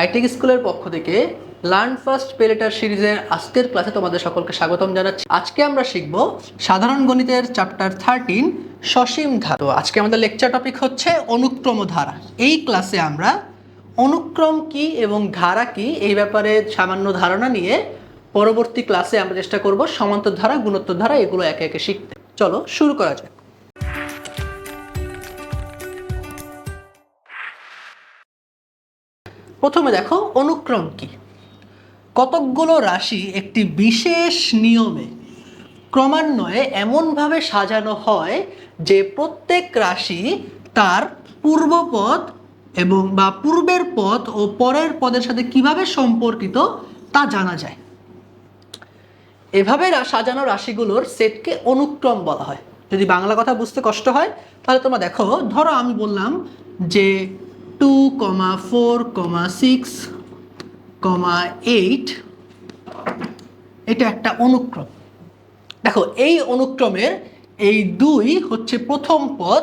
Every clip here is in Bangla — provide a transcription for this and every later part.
আইটেক স্কুলের পক্ষ থেকে লার্ন ফার্স্ট পে লেটার সিরিজের আজকের ক্লাসে তোমাদের সকলকে স্বাগতম জানাচ্ছি। আজকে আমরা শিখব সাধারণ গণিতের চ্যাপ্টার 13 সসীম ধারা। তো আজকে আমাদের লেকচার টপিক হচ্ছে অনুক্রম ধারা। এই ক্লাসে আমরা অনুক্রম কি এবং ধারা কি এই ব্যাপারে সামান্য ধারণা নিয়ে পরবর্তী ক্লাসে আমরা চেষ্টা করব সমান্তর ধারা, গুণোত্তর ধারা এগুলো একে একে শিখতে। চলো শুরু করা যাক। প্রথমে দেখো অনুক্রম কি। কতকগুলো রাশি একটি বিশেষ নিয়মে ক্রমান্বয়ে এমনভাবে সাজানো হয় যে প্রত্যেক রাশি তার পূর্বপদ এবং বা পূর্বের পদ ও পরের পদের সাথে কিভাবে সম্পর্কিত তা জানা যায়। এভাবে সাজানো রাশিগুলোর সেটকে অনুক্রম বলা হয়। যদি বাংলা কথা বুঝতে কষ্ট হয় তাহলে তোমরা দেখো, ধরো আমি বললাম যে 2, 4, 6, 8 এটা একটা অনুক্রম। দেখো এই অনুক্রমের এই 2 হচ্ছে প্রথম পদ,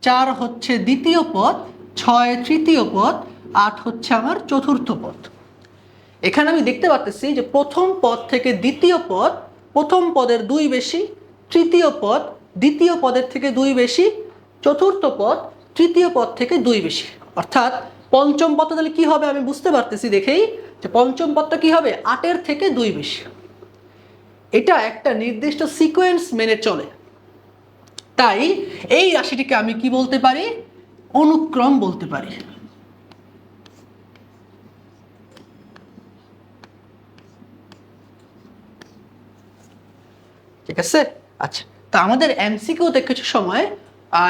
4 হচ্ছে দ্বিতীয় পদ, 6 তৃতীয় পদ, 8 হচ্ছে আমার চতুর্থ পদ। এখানে আমি দেখতে পাচ্ছি যে প্রথম পদ থেকে দ্বিতীয় পদ প্রথম পদের 2 বেশি, তৃতীয় পদ দ্বিতীয় পদের থেকে 2 বেশি, চতুর্থ পদ তৃতীয় পদ থেকে 2 বেশি। অর্থাৎ পঞ্চম পদটা তাহলে কি হবে আমি বুঝতে পারতেছি দেখেই যে পঞ্চম পদটা কি হবে 8-এর থেকে 2 বেশি। এটা একটা নির্দিষ্ট সিকোয়েন্স মেনে চলে, তাই এই রাশিটিকে আমি কি বলতে পারি? অনুক্রম বলতে পারি। ঠিক আছে। আচ্ছা, তা আমাদের এমসিকিউতে কিছু সময়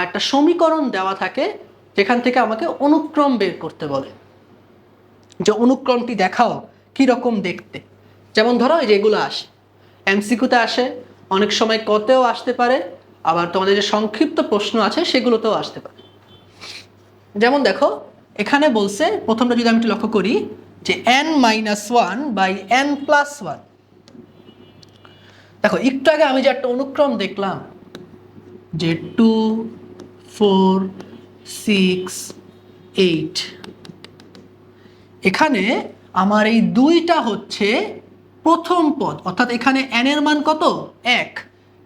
একটা সমীকরণ দেওয়া থাকে যেখান থেকে আমাকে অনুক্রম বের করতে বলে, যে অনুক্রমটি দেখাও কি রকম দেখতে। যেমন ধরো এই যেগুলো আসে এমসিকিউতে আসে, অনেক সময় কতেও আসতে পারে, আবার তোমাদের যে সংক্ষিপ্ত প্রশ্ন আছে সেগুলোতেও আসতে পারে। যেমন দেখো এখানে বলছে, প্রথমটা যদি আমি একটু লক্ষ্য করি যে n-1/n+1। দেখো একটু আগে আমি যে একটা অনুক্রম দেখলাম যে 2, 4, 6, 8, এখানে আমার এই 2টা হচ্ছে প্রথম পদ, অর্থাৎ এখানে n এর মান কত? 1।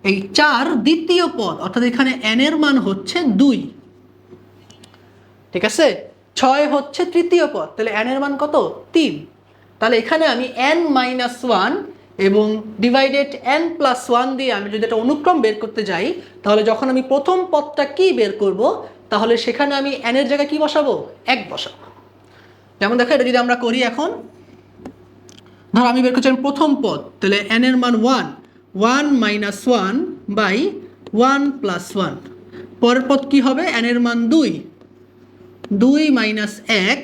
এই 4 দ্বিতীয় পদ, অর্থাৎ এখানে n এর মান হচ্ছে 2। ঠিক আছে। 6 হচ্ছে তৃতীয় পদ, তাহলে n এর মান কত? 3। তাহলে এখানে আমি n-1 এবং ডিভাইডেড n+1 দিয়ে আমি যদি একটা অনুক্রম বের করতে যাই, তাহলে যখন আমি প্রথম পদটা কি বের করব, তাহলে সেখানে আমি n এর জায়গায় কি বসাবো? 1 বসাবো। যেমন দেখো এটা যদি আমরা করি, এখন ধর আমি বের করছি প্রথম পদ, তাহলে n এর মান 1, 1-1/1+1। পরের পদ কি হবে? n এর মান 2, 2-1,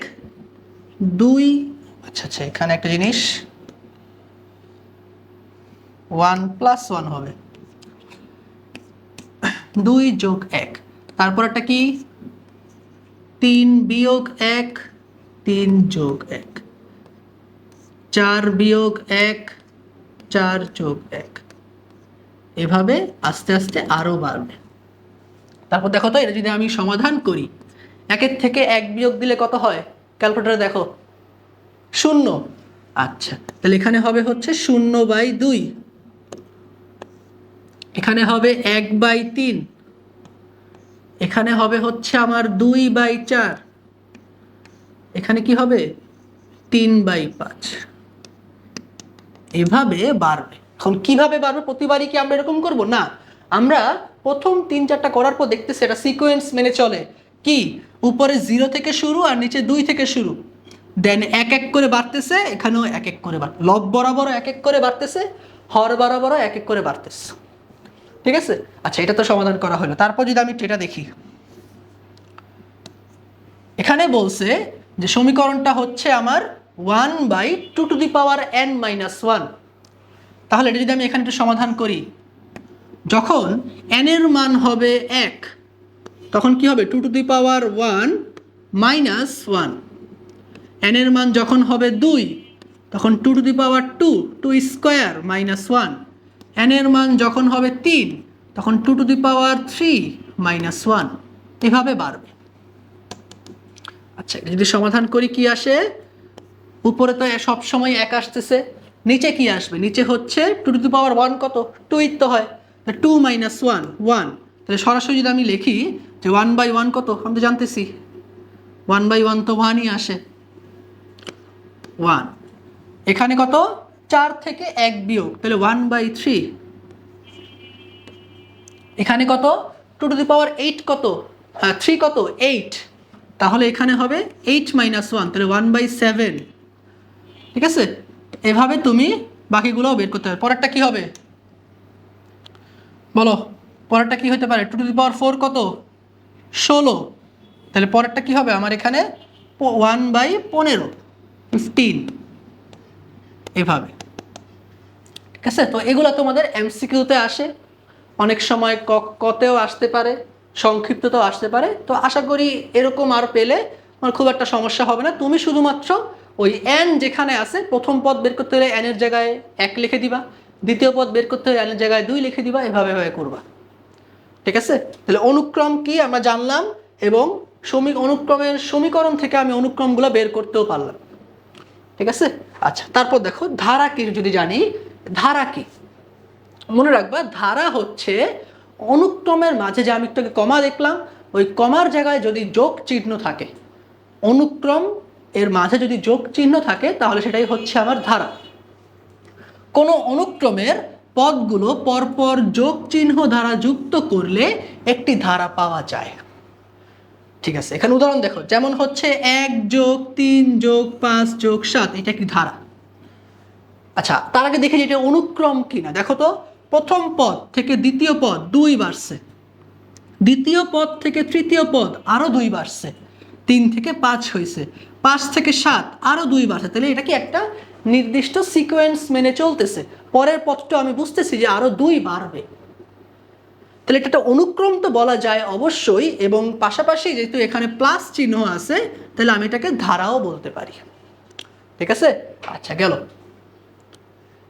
2। আচ্ছা আচ্ছা, এখানে একটা জিনিস 1+1 হবে, 2+1। তারপর একটা কি 3-1, 3+1, 4-1, 4+1। এভাবে আস্তে আস্তে আরো বাড়বে। তারপর দেখো তো এটা যদি আমি সমাধান করি, 1-এর থেকে 1 বিয়োগ দিলে কত হয়? ক্যালকুলেটরে দেখো 0। আচ্ছা, তাহলে এখানে হবে হচ্ছে 0/2, এখানে হবে 1/3, এখানে হবে হচ্ছে আমার 2/4, এখানে কি হবে 3/5। এভাবে বাড়বে। এখন কিভাবে বাড়বে? প্রতিবারই কি আমরা এরকম করব? না, আমরা প্রথম 3-4টা করার পর দেখতেছি এটা সিকোয়েন্স মেনে চলে। কি? উপরে 0 থেকে শুরু আর নিচে 2 থেকে শুরু, দেন 1-1 করে বাড়তেছে, এখানেও 1-1 করে বাড়তে, লব বরাবর 1-1 করে বাড়তেছে, হর বরাবর 1-1 করে বাড়তেছে। ঠিক আছে। আচ্ছা, এটা তো সমাধান করা হলো। তারপর যদি আমি এটা দেখি, এখানে বলছে যে সমীকরণটা হচ্ছে আমার 1/2n-1। তাহলে এটা যদি আমি এখানে একটু সমাধান করি, যখন n এর মান হবে 1 তখন কি হবে? 2^1 - 1। n এর মান যখন হবে 2 তখন 2^2, 2² - 1। n এর মান যখন হবে 3 তখন 2^3 - 1। এভাবে বাড়বে। আচ্ছা, এটা যদি সমাধান করি কি আসে? উপরে তো সব সময় 1 আসতেছে, নিচে কি আসবে? নিচে হচ্ছে 2 to the power 1 কত? 2 তো হয়, 2 - 1 1। তাহলে সরাসরি যদি আমি লিখি যে 1/1 কত, আমি তো জানতেছি 1/1 তো 1ই আসে, 1। এখানে কত? 4 থেকে 1 বিয়োগ, তাহলে 1/3। এখানে কত? 2 to the power 8 কত? 3 কত? 8। তাহলে এখানে হবে 8 - 1, তাহলে 1/7। ঠিক আছে, এভাবে তুমি বাকিগুলোও বের করতে হবে। পরেরটা কি হবে বলো? পরেরটা কি হতে পারে? 2 to the power 4 কত? 16। তাহলে পরেরটা কি হবে আমার এখানে? 1/15, 15। এভাবে। ঠিক আছে, তো এগুলো তোমাদের এমসিকিউতে আসে, অনেক সময় কতেও আসতে পারে, সংক্ষিপ্ততেও আসতে পারে। তো আশা করি এরকম আর পেলে আমার খুব একটা সমস্যা হবে না। তুমি শুধুমাত্র ওই এন যেখানে আছে, প্রথম পদ বের করতে হলে এনের জায়গায় 1 লিখে দিবা, দ্বিতীয় পদ বের করতে হলে এনের জায়গায় 2 লিখে দিবা, এভাবে করবা। ঠিক আছে, তাহলে অনুক্রম কি আমরা জানলাম, এবং অনুক্রমের সমীকরণ থেকে আমি অনুক্রমগুলো বের করতেও পারলাম। ঠিক আছে, আচ্ছা তারপর দেখো ধারা কি যদি জানি। ধারা কি? মনে রাখবা ধারা হচ্ছে অনুক্রমের মাঝে, যে আমি একটু কমা দেখলাম, ওই কমার জায়গায় যদি যোগ চিহ্ন থাকে, অনুক্রম এর মাঝে যদি যোগ চিহ্ন থাকে, তাহলে সেটাই হচ্ছে আমার ধারা। কোনো অনুক্রমের পদগুলো পরপর যোগ চিহ্ন দ্বারা যুক্ত করলে একটি ধারা পাওয়া যায়। ঠিক আছে, এখানে উদাহরণ দেখো, যেমন হচ্ছে 1 + 3 + 5 + 7, এটা একটি ধারা। আচ্ছা, তার আগে দেখে যে এটা অনুক্রম কিনা দেখো তো। প্রথম পদ থেকে দ্বিতীয় পদ 2 বাড়ছে, দ্বিতীয় পদ থেকে তৃতীয় পদ আরো 2 বাড়ছে, 3 থেকে 5 হয়েছে, 5 থেকে 7 আরো 2 বাড়ছে। তাহলে এটা কি একটা নির্দিষ্ট সিকোয়েন্স মেনে চলতেছে, পরের পদটা আমি বুঝতেছি যে আরো 2 বাড়বে। তাহলে এটা একটা অনুক্রম তো বলা যায় অবশ্যই, এবং পাশাপাশি যেহেতু এখানে প্লাস চিহ্ন আছে, তাহলে আমি এটাকে ধারাও বলতে পারি। ঠিক আছে, আচ্ছা গেল।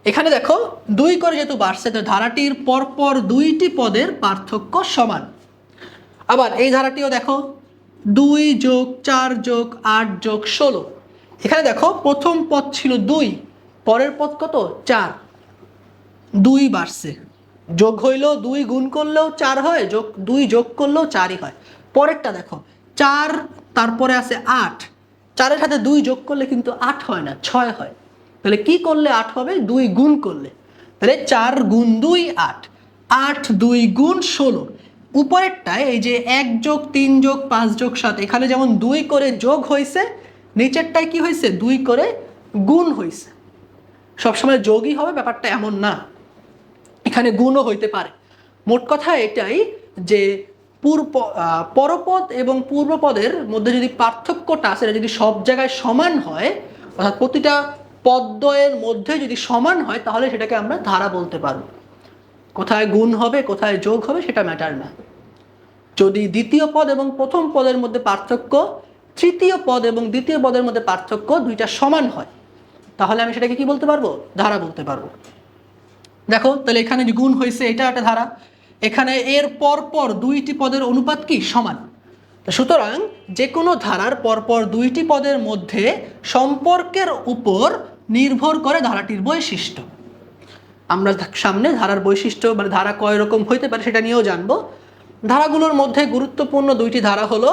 এখানে দেখো 2 করে যেহেতু বাড়ছে, তো ধারাটির পরপর 2টি পদের পার্থক্য সমান। আবার এই ধারাটিও দেখো 2 + 4 + 8 + 16। এখানে দেখো প্রথম পদ ছিল 2, পরের পদ কত? 4, 2 বাড়ছে, যোগ হইলেও 2 গুণ করলেও 4 হয়, 2 যোগ করলেও 4ই হয়। পরেরটা দেখো 4, তারপরে আছে 8, 4-এর সাথে 2 যোগ করলে কিন্তু 8 হয় না, 6 হয়। তাহলে কি করলে 8 হবে? 2 গুণ করলে। তাহলে 4 × 2 8, 8 2 × 16। উপরেরটায় এই যে 1 + 3 + 5 + 7, এখানে যেমন 2 করে যোগ হয়েছে, নিচেরটায় কি হয়েছে? 2 করে গুণ হয়েছে। সবসময় যোগই হবে ব্যাপারটা এমন না, এখানে গুণও হইতে পারে। মোট কথা এটাই যে পরপদ এবং পূর্বপদের মধ্যে যদি পার্থক্যটা সেটা যদি সব জায়গায় সমান হয়, অর্থাৎ প্রতিটা পদদ্বয়ের মধ্যে যদি সমান হয়, তাহলে সেটাকে আমরা ধারা বলতে পারবো। কোথায় গুণ হবে কোথায় যোগ হবে সেটা ম্যাটার না। যদি দ্বিতীয় পদ এবং প্রথম পদের মধ্যে পার্থক্য, তৃতীয় পদ এবং দ্বিতীয় পদের মধ্যে পার্থক্য, দুইটা সমান হয়, তাহলে আমি সেটাকে কি বলতে পারবো? ধারা বলতে পারবো। দেখো তাহলে এখানে যে গুণ হয়েছে, এটা একটা ধারা। এখানে এর পরপর 2টি পদের অনুপাত কি? সমান। সুতরাং যে কোনো ধারার পরপর 2টি পদের মধ্যে সম্পর্কের উপর নির্ভর করে ধারাটির বৈশিষ্ট্য। আমরা সামনে ধারার বৈশিষ্ট্য মানে ধারা কয় রকম হইতে পারে সেটা নিয়েও জানবো। ধারাগুলোর মধ্যে গুরুত্বপূর্ণ 2টি ধারা হলো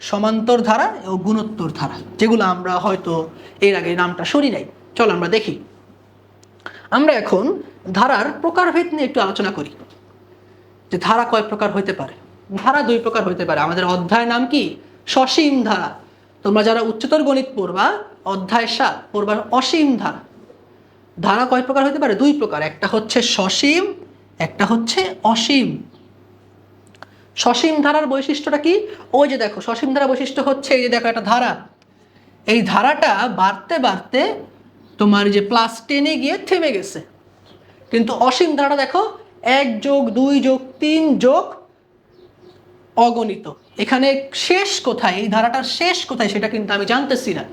সমান্তর ধারা ও গুণোত্তর ধারা, যেগুলো আমরা হয়তো এর আগে নামটা শুনি নাই। চলো আমরা দেখি। আমরা এখন ধারার প্রকারভেদ নিয়ে একটু আলোচনা করি, যে ধারা কয় প্রকার হইতে পারে। ধারা 2 প্রকার হইতে পারে। আমাদের অধ্যায় নাম কি? সসীম ধারা। তোমরা যারা উচ্চতর গণিত পড়বা, অধ্যায় 7 পড়বা অসীম ধারা। ধারা কয় প্রকার হইতে পারে? 2 প্রকার, একটা হচ্ছে সসীম, একটা হচ্ছে অসীম। সসীম ধারার বৈশিষ্ট্যটা কি? ওই যে দেখো, সসীম ধারার বৈশিষ্ট্য হচ্ছে এই যে দেখো একটা ধারা, এই ধারাটা বাড়তে বাড়তে তোমার যে +10-এ গিয়ে থেমে গেছে। কিন্তু অসীম ধারাটা দেখো 1 + 2 + 3 অগণিত। এখানে শেষ কোথায়, এই ধারাটার শেষ কোথায় সেটা কিন্তু আমি জানতেছি না,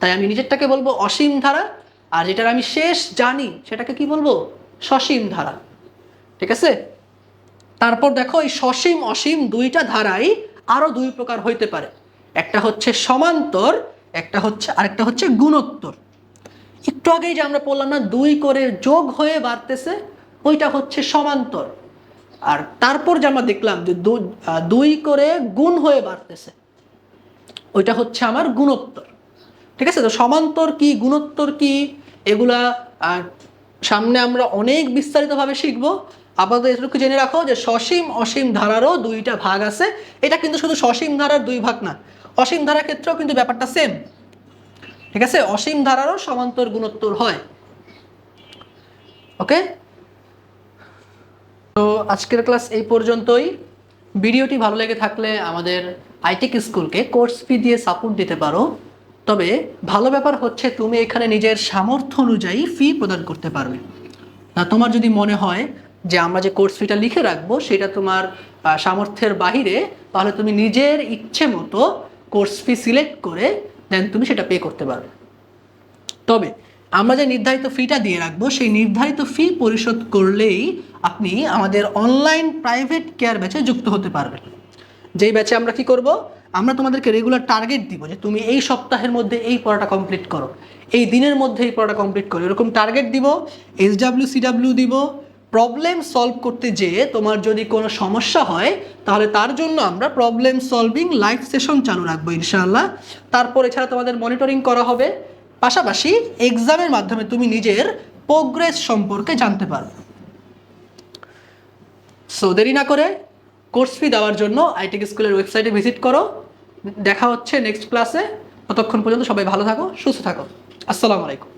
তাই আমি নিজেরটাকে বলবো অসীম ধারা, আর যেটার আমি শেষ জানি সেটাকে কি বলবো? সসীম ধারা। ঠিক আছে, তারপর দেখো এই সসীম অসীম 2টা ধারাই আরো 2 প্রকার হইতে পারে। একটা হচ্ছে সমান্তর, একটা হচ্ছে আরেকটা হচ্ছে গুণোত্তর। একটু আগেই যে আমরা বললাম না 2 করে যোগ হয়ে বাড়তেছে, ওইটা হচ্ছে সমান্তর। আর তারপর যে আমরা দেখলাম যে 2 করে গুণ হয়ে বাড়তেছে, ওইটা হচ্ছে আমার গুণোত্তর। ঠিক আছে, তো সমান্তর কি গুণোত্তর কি এগুলা সামনে আমরা অনেক বিস্তারিতভাবে শিখবো। আপাতত এটুকু জেনে রাখো যে সসীম অসীম ধারারও 2টা ভাগ আছে। এটা কিন্তু শুধু সসীম ধারার 2 ভাগ না, অসীম ধারার ক্ষেত্রেও কিন্তু ব্যাপারটা সেম। ঠিক আছে, অসীম ধারারও সমান্তর গুণোত্তর হয়। ওকে, তো আজকের ক্লাস এই পর্যন্তই। ভিডিওটি ভালো লেগে থাকলে আমাদের আইটেক স্কুলকে কোর্স ফি দিয়ে সাপোর্ট দিতে পারো। তবে ভালো ব্যাপার হচ্ছে তুমি এখানে নিজের সামর্থ্য অনুযায়ী ফি প্রদান করতে পারবে। তোমার যদি মনে হয় যে আমরা যে কোর্স ফিটা লিখে রাখবো সেটা তোমার সামর্থ্যের বাহিরে, তাহলে তুমি নিজের ইচ্ছে মতো কোর্স ফি সিলেক্ট করে দেন তুমি সেটা পে করতে পারবে। তবে আমরা যে নির্ধারিত ফিটা দিয়ে রাখবো সেই নির্ধারিত ফি পরিশোধ করলেই আপনি আমাদের অনলাইন প্রাইভেট কেয়ার ব্যাচে যুক্ত হতে পারবেন। যেই ব্যাচে আমরা কি করব, আমরা তোমাদেরকে রেগুলার টার্গেট দিব যে তুমি এই সপ্তাহের মধ্যে এই পড়াটা কমপ্লিট করো, এই দিনের মধ্যে এই পড়াটা কমপ্লিট করো, এরকম টার্গেট দিব। SWCW দিব। প্রবলেম সলভ করতে যেয়ে তোমার যদি কোনো সমস্যা হয় তাহলে তার জন্য আমরা প্রবলেম সলভিং লাইভ সেশন চালু রাখবো ইনশাআল্লাহ। তারপর এছাড়া তোমাদের মনিটরিং করা হবে, পাশাপাশি এক্সামের মাধ্যমে তুমি নিজের প্রোগ্রেস সম্পর্কে জানতে পারবে। সো দেরি না করে কোর্স ফি দেওয়ার জন্য আইটেক স্কুলের ওয়েবসাইটে ভিজিট করো। দেখা হচ্ছে নেক্সট ক্লাসে। ততক্ষণ পর্যন্ত সবাই ভালো থাকো, সুস্থ থাকো। আসসালামু আলাইকুম।